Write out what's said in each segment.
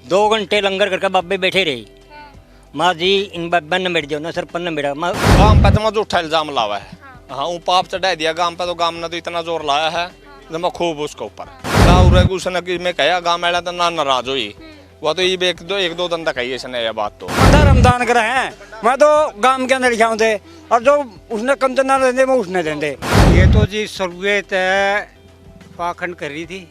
2 घंटे लंगर करके बाबे बैठे रहे। माँ जी इन बाबा ने मेड़ दिया ना सरपंच ने मेरा गांव पे तो झूठा इल्जाम लावा है। हाँ वो पाप चढ़ा दिया गांव पे, तो गांव ने तो इतना जोर लाया है जब मैं खूब उसके ऊपर उसने कि मैं कहा गांव में तो ना नाराज हुई। वो तो ये एक दो दिन तक है इसने ये बात तो रमदान कर है। मैं तो गांव के अंदर लिखा थे और जो उसने कंचन ना देंगे वो उसने देंगे। ये तो जी शुरुआत पाखंड कर रही थी,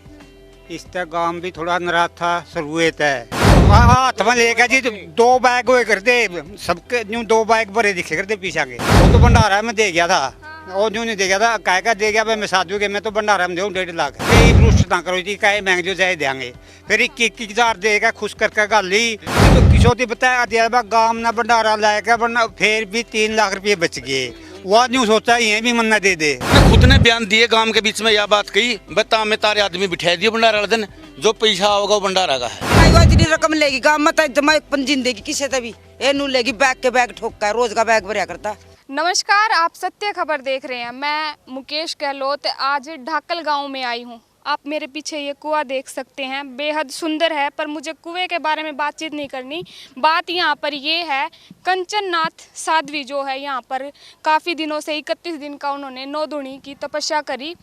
इस तक गांव भी थोड़ा नाराज था। शुरुआत है हाथ में लेकर जी 2 बैग हुए करते सबके यूं 2 बैग भरे दिखे करते पीछा के। वो तो भंडारा में दे गया था और जो नहीं दे गया था कह दे गया भाई मैं साधु के मैं तो भंडारा में दूँ 1.5 लाख। यही रुष्ट ना करो जी कहे महंगे जो चाहे देंगे फिर 21,000 देगा खुश करके गाली तो किसोती बताया दिया गांव ना भंडारा लाएगा फिर भी 3 लाख रुपये बच गए। वो यूँ सोचा ये भी मन्ना दे दे। खुद ने बयान दिए गांव के बीच में यह बात कही बता मैं तारे आदमी बिठा दिए भंडारा वाले दिन जो पैसा होगा वो भंडारा का है। इतनी रकम लेगी गांव में तो जमा जिंदगी किसी तभी ए नू लेगी बैग के बैग ठोका है रोज का बैग भरया करता। नमस्कार, आप सत्य खबर देख रहे हैं। मैं मुकेश गहलोत आज ढाकल गांव में आई हूं। आप मेरे पीछे ये कुआं देख सकते हैं, बेहद सुंदर है, पर मुझे कुएं के बारे में बातचीत नहीं करनी। बात यहाँ पर ये है, कंचन नाथ साध्वी जो है यहाँ पर काफ़ी दिनों से 31 दिन का उन्होंने 9 दूनी की तपस्या करी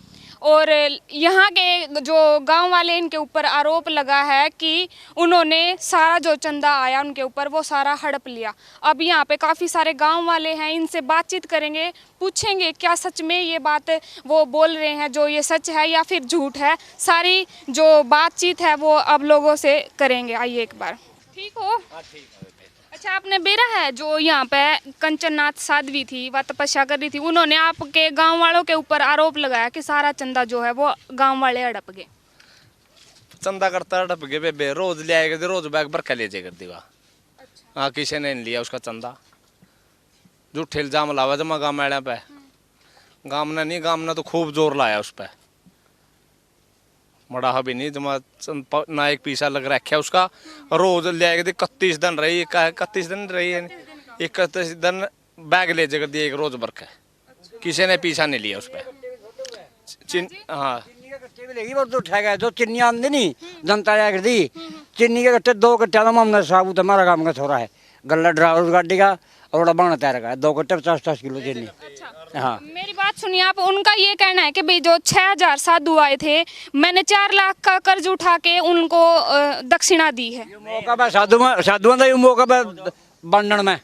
और यहाँ के जो गांव वाले इनके ऊपर आरोप लगा है कि उन्होंने सारा जो चंदा आया उनके ऊपर वो सारा हड़प लिया। अब यहाँ पे काफ़ी सारे गांव वाले हैं, इनसे बातचीत करेंगे, पूछेंगे क्या सच में ये बात वो बोल रहे हैं, जो ये सच है या फिर झूठ है। सारी जो बातचीत है वो अब लोगों से करेंगे। आइए एक बार। ठीक हो? अच्छा, आपने बेरा है जो यहाँ पे कंचन नाथ साध्वी थी वह तपस्या कर रही थी, उन्होंने आपके गांव वालों के ऊपर आरोप लगाया कि सारा चंदा जो है वो गांव वाले हड़प गए। चंदा करता हड़प गए बेबे, रोज ले आएगा रोज बैग भर के ले जाए कर दीवा। हाँ किसी ने नहीं लिया उसका चंदा, झूठे इल्जाम लावा जमा गाँव में पे। गाँव ने नहीं, गाँव ने तो खूब जोर लाया उस पर, मड़ा भी नहीं जमा ना एक पैसा लग रखा है उसका। रोज ले आएगा 31 दिन रही, 31 दिन रही है, 31 दिन बैग ले जाकर दिया एक रोज भर के। किसी ने पीछा नहीं लिया उस पर। हाँ उठाएगा जो चिन्नी आंदी नहीं जनता कर दी चिन्नी के गट्टे 2 गट्टे मामला साबुत हमारा काम का छोरा है गला ड्राइवर गाड़ी का और बना तैयार का 2 गट्टे 50-50 किलो चिन्नी। हाँ मेरी बात सुनिए आप, उनका ये कहना है कि भाई जो 6,000 साधु आए थे मैंने 4 लाख का कर्ज उठा के उनको दक्षिणा दी है। मौका साधुओं का मौका बनने में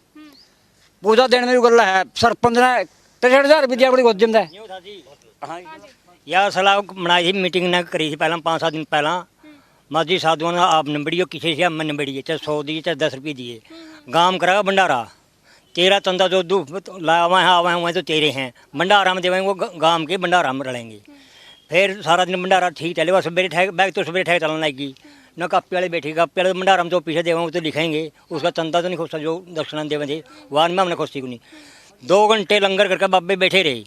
पूजा देने में गला है। सरपंच ने 63,000 रुपया बड़ी गोद में यह सलाह बनाई थी, मीटिंग ने करी थी पहला 5-7 दिन पहला। मस्जिद साधुओं ने आप नंबड़ियो किसी से हमने नंबड़िए, चाहे 100 दिए चाहे 10 रुपये दिए। गाँव करा भंडारा तेरा चंदा जो लावा है आवा हुए तो तेरे हैं, भंडारा में देवेंगे वो गांव के भंडारा में रहेंगे। फिर सारा दिन भंडारा ठीक चले, बस सवेरे ठहर बैग तो सवेरे ठहर चलने लगी न कापी वाले बैठे, कापी वाले भंडारा में जो पीछे देवेंगे वो तो लिखेंगे, उसका चंदा तो नहीं खुशा जो दक्षिणा देवे थे वहाँ में हमने खुशी को नहीं। 2 घंटे लंगर करके बाबे बैठे रहे।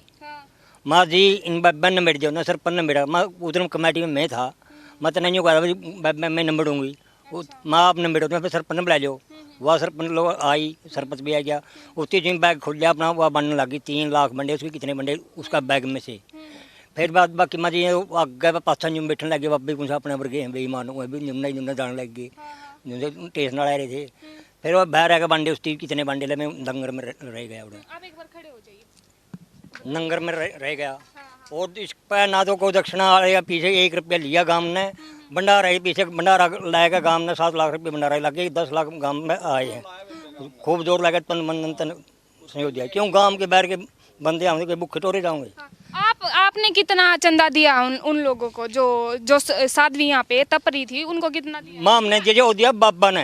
माँ जी इन बाबा ने मेड़ दिया ना सरपंच ने मेरा, मैं उधर कमेटी में मैं था, मैं तो नहीं कहा बाबा मैं नंबर दूँगी, माँ आप नंबर दो, फिर सरपंच ने बुला लो। वह सरपंच लोग आई, सरपंच भी आ गया, उतनी दिन बैग खुल गया अपना, वह बनने लगी 3 लाख बंडे, उसके कितने बंडे उसका बैग में से। फिर बाद बाकी माँ जी आगे पासा न्यूम बैठने लगे, बाबे कुछ अपने वर्गे हैं बेईमान हुए भी निम्ना निम्ना जाने लग गए, टेस्ट ना रहे थे। फिर वह बाहर आकर बंडे उस कितने बंडे ले मैं लंगर में रह गया, लंगर में रह गया। और इस पर ना तो कोई दक्षिणा आएगा, पीछे 1 रुपया लिया गांव ने, भंडारा ही पीछे भंडारा लाएगा गांव ने 7 लाख रुपये भंडारा लगे, 10 लाख गांव में आए हैं। खूब जोर लगा तन सहयोग दिया, क्यों गांव के बाहर के बंदे आएंगे भूखे टोरे जाओगे। आपने कितना चंदा दिया उन लोगों को जो साध्वी यहाँ पे तप रही थी, उनको कितना दिया? माम ने जो दिया बाबा ने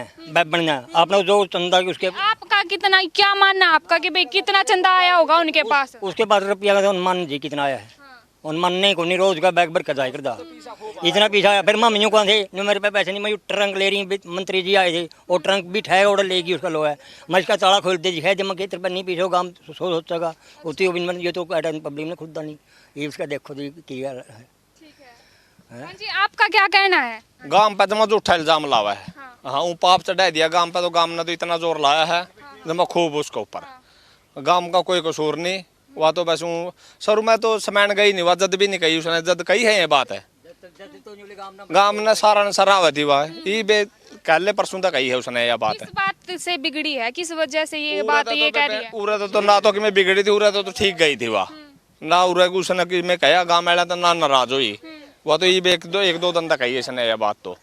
आपने जो चंदा उसके आपका कितना, क्या मानना आपका कि भाई कितना चंदा आया होगा उनके पास? उसके पास रुपया का अनुमान जी कितना आया है, उन नहीं को नहीं, रोज का बैग भर कर जाए करदा इतना पीछा आया। फिर मम्मियों को थे मेरे पे पैसे नहीं, मैं ट्रंक ले रही, मंत्री जी आए थे और ट्रंक भी ठहर ऑर्डर लेगी उसका लो है, मैं इसका ताला खोल दे है जब मैं कहते पर नहीं पीछे गाँव सोचेगा उतनी ये तो पब्लिक ने खुद नहीं, ये उसका देखो जी किया है। जी आपका क्या कहना है? गांव पे तो झूठा इल्जाम लावा है। हाँ वो पाप चढ़ा दिया गांव पे, तो गांव ने तो इतना जोर लाया है जब मैं खूब उसके ऊपर। गांव का कोई कसूर नहीं, वह तो बस शुरू में तो समैन गई नहीं, वह जद भी नहीं कही उसने, जद कही है ये बात है गांव ने सारा सराहती हुआ ये कल परसों तक आई है उसने यह बात। किस बात से बिगड़ी है, किस वजह से ये बात ये कह रही है? उरे तो ना तो कि मैं बिगड़ी थी, उरे तो ठीक गई थी वह ना, उरे को उसने कि मैं कहा गाँव वाला तो ना नाराज हुई, वह तो ये एक दो दिन तक कही इसने यह बात तो।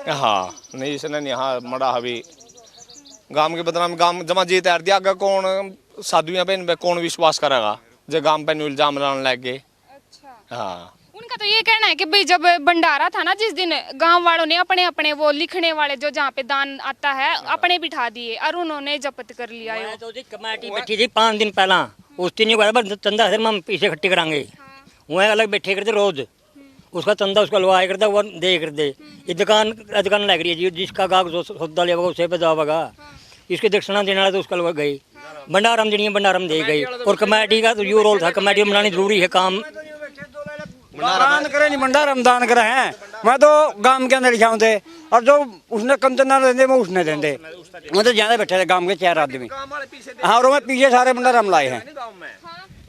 हाँ नहीं इसने नहीं, हाँ मड़ा अभी गांव के बदनाम, गांव जमा जी तैयार दिया, आगे कौन साधुआ पे कौन विश्वास करेगा जो गांव पे इल्जाम लाने लग गए। अच्छा, हाँ उनका तो ये कहना है कि भाई जब भंडारा था ना जिस दिन, गांव वालों ने अपने अपने वो लिखने वाले जो जहाँ पे दान आता है अपने बिठा दिए और उन्होंने जब्त कर लिया है। तो जी कमेटी बैठी थी 5 दिन पहला, उस दिन नहीं हुआ चंदा फिर हम पीछे इकट्ठी करांगे, वहाँ अलग बैठे करते रोज, उसका चंदा उसका लवाया करता वो दे करते। ये दुकान लग रही है जी, जिसका गाहक जो सौदा लेगा उसे पे जाएगा, इसकी दक्षिणा देने वाला तो उसका लगा गई, भंडारम देनी है भंडारम दे गई। और कमेटी का तो यो रोल था, कमेटी बनानी जरूरी है काम। दान करे नहीं भंडारम दान करे हैं, मैं तो गांव के अंदर लिखा थे और जो उसने कम चंदा देंगे वो उसने देंगे, मैं तो ज्यादा बैठे थे गांव के 4 आदमी। हाँ और मैं पीछे सारे भंडारम लाए हैं,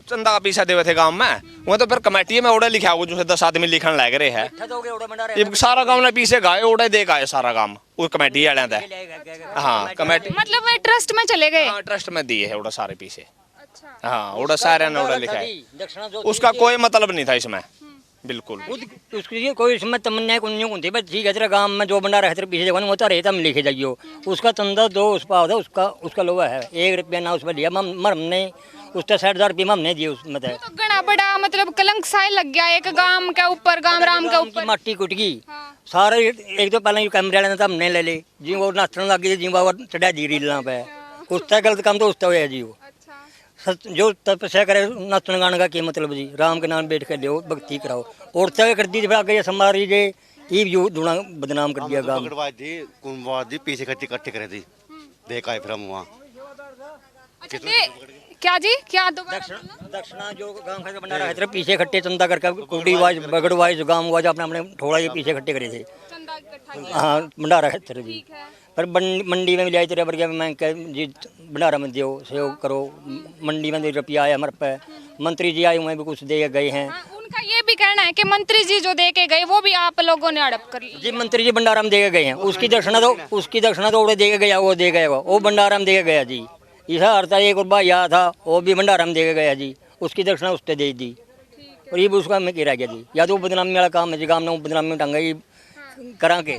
चंदा का पैसा देवे थे गांव में, वो तो फिर कमेटी में ओडे लिखा हुआ जो 10 आदमी लिखन लग रहे हैं, ये सारा गांव ने पीछे गाए ओडे दे गाए सारा काम वो कमेटी वाले थे। हाँ कमेटी मतलब वे ट्रस्ट में चले गए। हाँ ट्रस्ट में दिए है ओडा सारे पीछे। अच्छा, हाँ ओडा सारे ने ओडा लिखा है, उसका कोई मतलब नहीं था इसमें बिल्कुल। उसकी कोई इसमें तमन्ना को नहीं होती, बस ठीक है तेरा गांव में जो बंडारा है तेरे पीछे देखो वो तो रहता हम लिखे जाइयो, उसका चंदा दो उस पाव उसका लोहा है 1 रुपया ना उसमें लिया हमने, उसका 60,000 रुपये हमने दिए उसमें। तो घना बड़ा मतलब कलंक सा लग गया एक गांव के ऊपर, गांव राम के ऊपर। माटी कुट गई सारे, एक तो पहले कैमरे वाले ने तो हमने ले ली जी, वो नाचने लग गई जी, वो चढ़ा दी रीलों पे, उसका गलत काम तो उसका हुआ जी। वो जो तपस्या करे नाचन गाने का की मतलब जी, राम के नाम बैठ कर लो भक्ति कराओ, और तय कर दी फिर आगे समारी जे ये भी दूना बदनाम कर दिया गांव। कुंभवादी पीछे इकट्ठे करे थी, देखा है फिर हम वहाँ क्या जी, क्या दक्षिणा जो गांव का भंडारा है तेरे पीछे इकट्ठे चंदा करके कुड़ी वाइज बगड़ वाइज गांव वाइज अपने अपने थोड़ा ये पीछे इकट्ठे करे थे। हाँ भंडारा है तेरे जी, पर मंडी में मिला तेरे वर्ग में जी भंडारा में दियो सहयोग करो, मंडी में 2 रुपया आया हमारे पे, मंत्री जी आए हुए भी कुछ दे गए हैं। उनका ये भी कहना है कि मंत्री जी जो दे के गए वो भी आप लोगों ने हड़प कर ली। जी मंत्री जी भंडारा में दे के गए हैं, उसकी दक्षिणा तो उड़े दे के गया, वो दे गया, वो भंडारा में दे के गया जी। ऐसा अर्थ है, एक और भाईया था वो भी भंडारा में दे के गया जी, उसकी दक्षिणा उसने दे दी, और ये भी उसका में गिरा गया जी। या तो बदनामी वाला काम है जी, गाँव में बदनामी टांगा ये करा के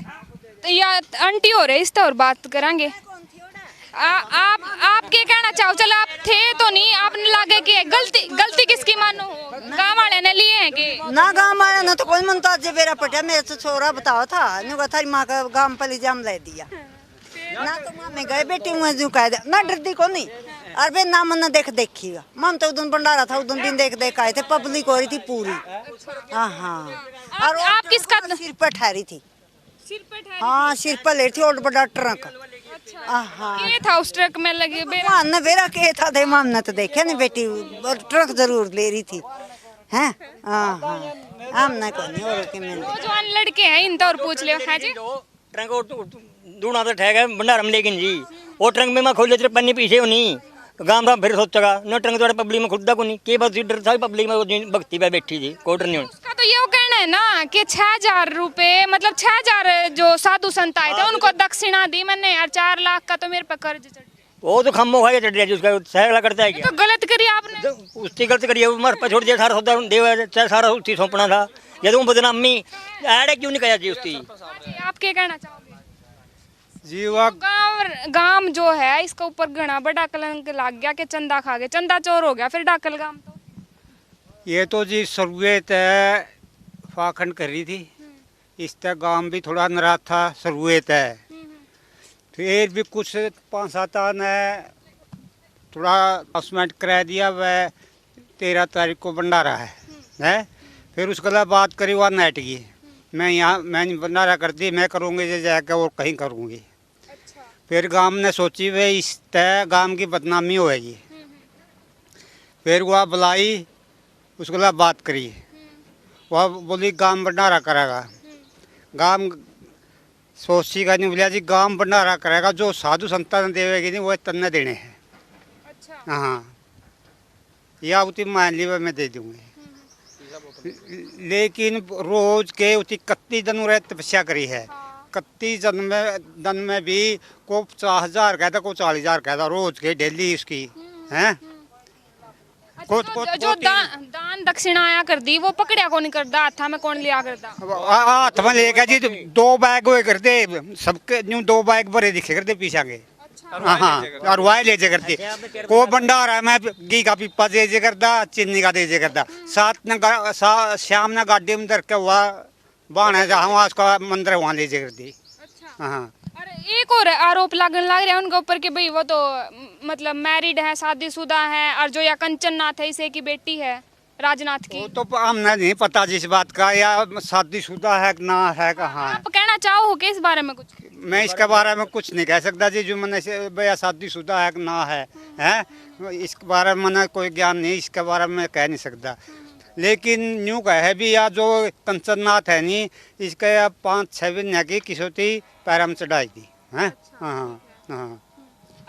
तो या आंटी हो रहे इस तो और बात करांगे। आप क्या कहना चाहो? चलो आप थे तो नहीं, आपने लगे कि गलती किसकी मानो? गांव वाले ने लिए हैं कि ना? गांव वाले ने तो कोई मनता जे बेरा पटिया मेरे तो छोरा बताओ था नु थारी मां का गांव पर इल्जाम ले दिया ना, तो मां में गए बेटी हुए जो कह दे ना, डरदी को नहीं अरे ना मन देखिएगा मन तो उदन भंडारा था, उदन दिन देख आए थे, पब्लिक हो रही थी पूरी। हाँ और आप किसका सिर पर ठहरी थी? हाँ सिर पर ले थी और बड़ा ट्रक। ये था उस ट्रक में लगे न बेरा के था दे माम ने तो देखे नहीं बेटी, ट्रक जरूर ले रही थी हैं। हम ना को नहीं और के में वो जो लड़के हैं इन तो और पूछ ले है जी। ट्रक दूना तो ठहर गए भंडारा में, लेकिन जी वो ट्रक में मैं खोल लेते पन्नी पीछे नहीं गांव राम फिर सोचेगा न, ट्रक तो पब्लिक में खुदा को नहीं के बस डर था पब्लिक में, वो भक्ति पे बैठी थी कोटर नहीं। उसका तो ये कहना है ना कि 6,000 रुपए मतलब 6,000 जो साधु संत आए थे उनको दक्षिणा दी मैंने, और 4 लाख का तो मेरे पे कर्ज चढ़, वो तो खम्बो खाया चढ़ गया उसका सहला करता है क्या? तो गलत करी आपने, उसकी गलत करी हमारे पे छोड़ दिया, सारा सौदा देव चाहे सारा उसकी सौंपना था, यदि वो बदनामी ऐड क्यों नहीं कहा जी उसकी? आप क्या कहना चाहोगे? जी वह गांव जो है इसके ऊपर घना बड़ा कलंक लग गया कि चंदा खा गए, चंदा चोर हो गया फिर डाकल गांव। तो ये तो जी शुरुआत है फाखंड कर रही थी, इस तक गांव भी थोड़ा नाराज था, शुरुआत है फिर भी कुछ 5-7 ने थोड़ा अनाउंसमेंट करा दिया, वह 13 तारीख को भंडारा है। फिर उसके बाद बात करी वह नेट की, मैं भंडारा करती मैं करूँगी जो जाकर और कहीं करूँगी। फिर गांव ने सोची वे इस तय गांव की बदनामी होएगी, फिर वह बुलाई उसके बाद बात करी, वह बोली गांव भंडारा करेगा, गांव सोची का नहीं बोलिया जी गांव भंडारा करेगा, जो साधु संता ने देवेगी नहीं वो तन्ने देने हैं। हाँ या उतनी मान ली मैं दे दूँगी, लेकिन रोज के उतनी 31 दिन रह तपस्या करी है, 31 दिन में भी को 50,000 कहता, को 40,000 कहता रोज के डेली इसकी हैं। अच्छा, जो दान दक्षिणा आया कर दी वो पकड़िया कौन करदा, हाथा में कौन लिया करदा? हाथ में लेकर जी 2 बैग हुए करते सबके, यूं 2 बैग भरे दिखे करते पीछा के। हाँ, और वाय ले जे करते को भंडारा में घी का पीपा दे जे करता, चीनी का दे जे करता। शाम ने गाड़ी में धर के हुआ बाण जहाँ उसका मंदिर वहाँ ले जे करती। हाँ, अरे एक और आरोप लगने लग रहा है उनके ऊपर कि भाई वो तो मतलब मैरिड है, शादीशुदा है, और जो या कंचन नाथ है इसे की बेटी है राजनाथ की। वो तो हमने नहीं पता जिस बात का, या शादीशुदा है ना है कहाँ है। आप कहना चाहो कि इस बारे में कुछ? मैं इसके बारे में कुछ नहीं कह सकता जी, जो मैंने से भैया शादीशुदा है कि ना है, हैं इसके बारे में मैंने कोई ज्ञान नहीं, इसके बारे में कह नहीं सकता। लेकिन यूँ कहे भी या जो कंचननाथ है नहीं, इसके 5-6 महीने की किशोती पैर में चढ़ाई थी हैं। हाँ हाँ।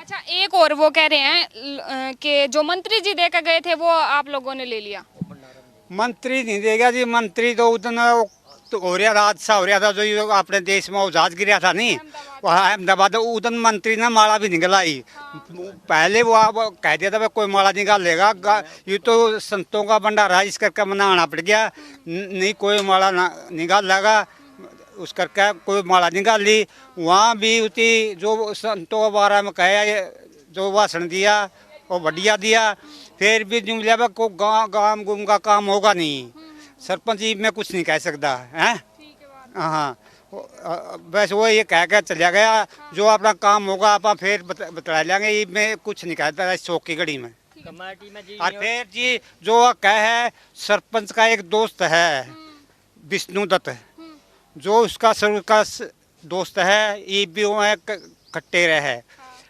अच्छा, एक और वो कह रहे हैं कि जो मंत्री जी देकर गए थे वो आप लोगों ने ले लिया। मंत्री नहीं देगा जी, मंत्री तो उतना तो हो रहा था, हादसा हो रहा था जो अपने देश में वो जहाज गिरा था नहीं, वहाँ अहमदाबाद, उधर मंत्री ने माला भी निकलाई। पहले वो आप कह दिया था कोई माला निकाल लेगा, ये तो संतों का भंडारा है, इस करके मनाना पड़ गया, नहीं कोई माला निकाल लगा, उस करके कोई माला निकाल ली। वहाँ भी उसी जो संतों के बारे में कहे, जो भाषण दिया वो बढ़िया दिया, फिर भी जुमला को गाँव गुम का काम होगा नहीं। सरपंच जी मैं कुछ नहीं कह सकता हैं। हाँ, बस वो ये कह कर चला गया, जो अपना काम होगा आप फिर बता लेंगे, ये मैं कुछ नहीं कहता इस शौक की घड़ी में। और फिर जी जो कह है, सरपंच का एक दोस्त है विष्णु दत्त, जो उसका सर का दोस्त है, ये भी वो है कट्टे रहे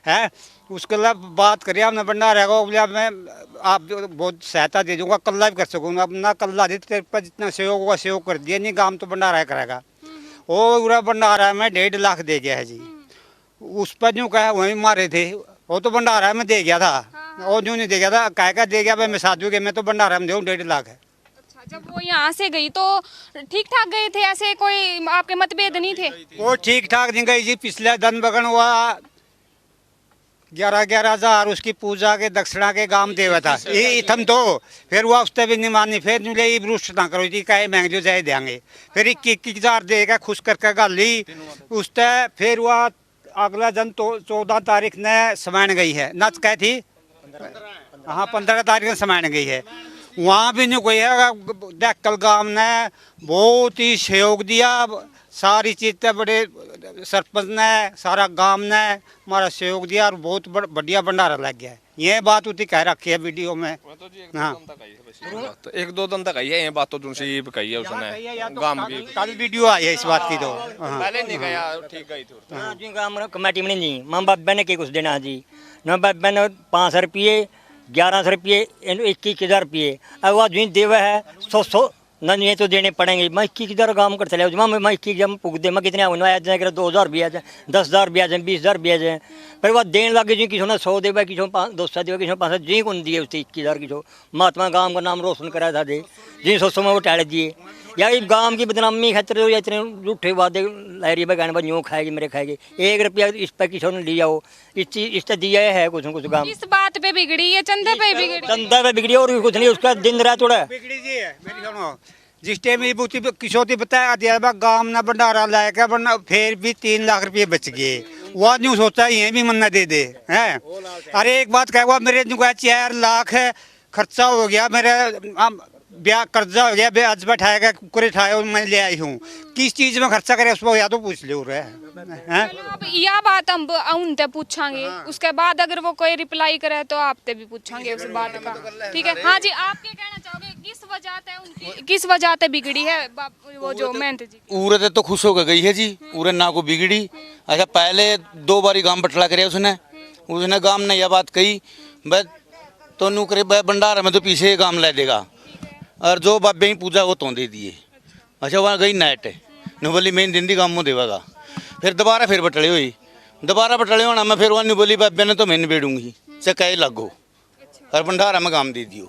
है, उसके लिए बात करिए हमने भंडारा को, बोलिया मैं आप बहुत सहायता दे दूंगा, कल्ला भी कर सकूंगा, अपना कल्ला दे तेरे पर जितना सहयोग होगा सहयोग कर दिया, नहीं काम तो भंडारा करेगा। वो पूरा भंडारा में 1.5 लाख दे गया है जी, उस पर यूँ कहा वहीं मारे थे, वो तो भंडारा में दे गया था, वो यूँ नहीं दे गया था, कह का दे गया भाई मैं साधु के, मैं तो भंडारा में दूँ 1.5 लाख है। जब वो यहाँ से गई तो ठीक ठाक गए थे, ऐसे कोई आपके मतभेद नहीं थे? वो ठीक ठाक नहीं गई जी, पिछले दिन बगन हुआ 11,000 उसकी पूजा के दक्षिणा के गांव देवा था, ये इथम तो फिर वो उससे भी नहीं मानी, फिर नुले रुष्ट ना करो जी, कहे महंगे जो जाए देंगे, फिर 21,000 देगा खुश करके गल ली उससे। फिर वह अगला दिन तो 14 तारीख ने समान गई है, नच कह थी हाँ 15 तारीख ने समान गई है। वहाँ भी नहीं कोई है, डेक्कल गांव ने बहुत ही सहयोग दिया, सारी चीज़ बड़े सरपंच ने सारा गांव ने हमारा सहयोग दिया, और बहुत बढ़िया भंडारा लग गया है। ये बात उतनी कह रखी है वीडियो में। हाँ, 1-2 दिन तक आई है ये बात, तो तुमसे कही है उसने गांव की, कल वीडियो आई है इस बात की तो। पहले नहीं गया, ठीक गई थी हाँ जी, गाँव कमेटी में नहीं, माँ बाबा ने कुछ देना जी, माँ बाबा ने 500 रुपये, 1100 रुपये, 21,000 रुपये, अब वह जो देवा है 100 नहीं तो देने पड़ेंगे। मैं 21,000 काम कर चले, मैं 21,000 पुग दे, मैं कितने आ जाए, 2,000 भी आ जाए, 10,000 भी आ जाए, 20,000 भी आ जाए, फिर वह देने लगे जी, किसी ने 100 देवा, किसी 200 देवा, किसी 500 जी कौन दिए उससे 21,000 की, महात्मा गांव का नाम रोशन कराया था दे जी, 100 में वो टाड़ दिए। या गांव की बदनामी खातर या इतने झूठे वादे लहरी बगाने पर यूँ खाएगी मेरे खाएगी, 1 रुपया इस पर किसी ने लिया हो, इस चीज इस दिया है कुछ न कुछ गाँव। इस बात पे बिगड़ी है, चंदे पे बिगड़ी, चंदा पे बिगड़ी और कुछ नहीं, उसका दिन रात थोड़ा बिगड़ी जी है मेरी सुनो, जिस टाइम ये बुती किशोती बताया दिया गांव ने भंडारा लाया वरना फिर भी 3 लाख रुपये बच गए, वह न्यू सोचा ये भी मन्ना दे दे हैं। अरे एक बात कह, मेरे 4 लाख है खर्चा हो गया, मेरे ब्याह कर्जा हो गया, ब्याज बैठाएगा कुरे ठाए मैं ले आई हूँ, किस चीज में खर्चा करे उसको या तो पूछ लो रहे हैं। अब यह बात हम उनसे पूछांगे, उसके बाद अगर वो कोई रिप्लाई करे तो आपसे भी पूछांगे उस बात का, ठीक है? हाँ जी, आप क्या कहना चाहोगे, किस वजह से बिगड़ी है वो जो मेहनत जी? उरे तो खुश होकर गई है जी, उरे ना को बिगड़ी। अच्छा पहले 2 बारी गांव बटला करे उसने गांव ने यह बात कही बस तो नू करे भंडारा में तो पीछे गांव ले देगा, और जो बाबे ही पूजा वो तो दे दिए। अच्छा वहाँ गई नाइट नु बोली मैं दिन दी गांव में देवागा, फिर दोबारा फिर बटले हुई, दोबारा बटले होना मैं फिर वहाँ बोली बाबे ने तो मैंने बेड़ूंगी से कहे लगो और भंडारा में गांव दे दियो।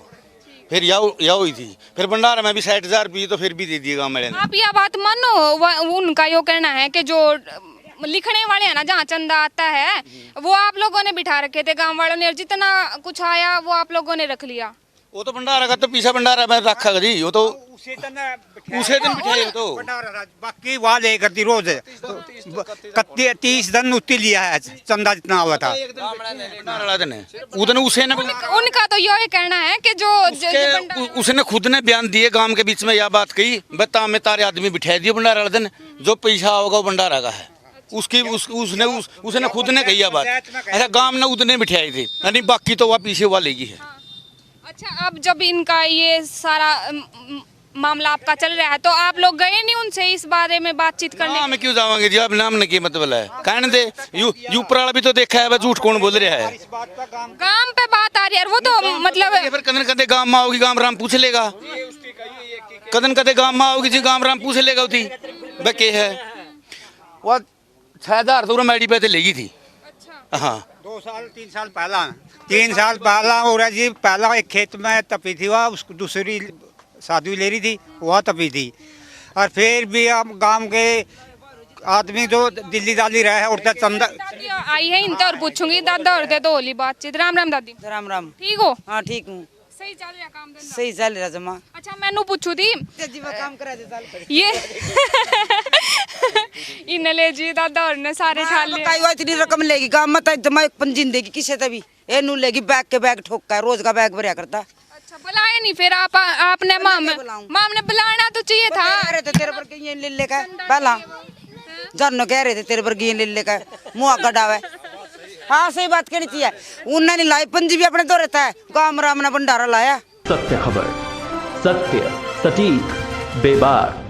फिर या हुई थी, फिर भंडारा में भी 60,000 रुपये तो फिर भी दे दिए गाँव वाले ने। आप यह बात मानो, उनका यो कहना है कि जो लिखने वाले हैं ना, जहाँ चंदा आता है वो आप लोगों ने बिठा रखे थे गांव वालों ने, और जितना कुछ आया वो आप लोगों ने रख लिया। वो तो भंडारा का तो पीछा भंडारा में रखा जी, वो तो उसे दिन बिठाए वो तो बाकी वहाँ लेकर दी रोज 30 दिन उत्ती लिया है चंदा जितना हुआ था। भंडारा वाला दिन उधर उसे ने उनका तो यही कहना है कि जो उसने खुद ने बयान दिए गांव के बीच में यह बात कही, बता में तारे आदमी बिठा दिए भंडारा वाला दिन, जो पैसा होगा वो भंडारा का है। उसने खुद ने कही यह बात। अच्छा, गांव ने उतने बिठाई थी, यानी बाकी तो वह पीछे हुआ लेगी है। अच्छा, अब जब इनका ये सारा मामला आपका चल रहा है तो आप लोग गए नहीं उनसे इस बारे में बातचीत करने? हम क्यों जावांगे जी, अब नाम ने की मतलब है कहने दे। यूपर वाला भी तो देखा है, वह झूठ कौन बोल रहा है। काम पे बात आ रही है, वो तो मतलब फिर कदन कदे गांव में आओगी, गांव राम पूछ लेगा। कदन कदे गांव में आओगी जी, गांव राम पूछ लेगा उठी वह के है। वह 6,000 तो मैडी पे लेगी थी। हाँ, 2 साल 3 साल पहला 3 साल पहला हो रहा जी। पहला एक खेत में तपी थी, वह उसको दूसरी साधु ले रही थी, वह तपी थी। और फिर भी हम गांव के आदमी जो दिल्ली दाली रहे उड़ता चंदा आई है इनते और पूछूंगी। दादा और दे तो होली बातचीत। राम राम दादी। राम राम। ठीक हो? हाँ ठीक हूँ। सही चल रहा काम धंधा? सही चल रहा जमा। अच्छा, मैनू पूछू थी काम करा दे साल ये इनले जी दादा और ने सारे ठाल लिए। कई बार इतनी रकम लेगी गांव में तो जमा जिंदगी किसे तभी ए नू लेगी बैग के बैग ठोका है, रोज का बैग भरया करता। अच्छा, बुलाए नहीं फिर आपने माम ने बुलाना तो चाहिए था। कह रहे थे तेरे पर ये ले लेगा पहला जानो, कह रहे थे तेरे पर ये ले लेगा मुँह कटावे। हाँ सही बात कहनी चाहिए। उन्हें नहीं लाई पंजी भी अपने तो रहता है, गांव राम ने भंडारा लाया। सत्य खबर, सत्य सटीक बेबाक।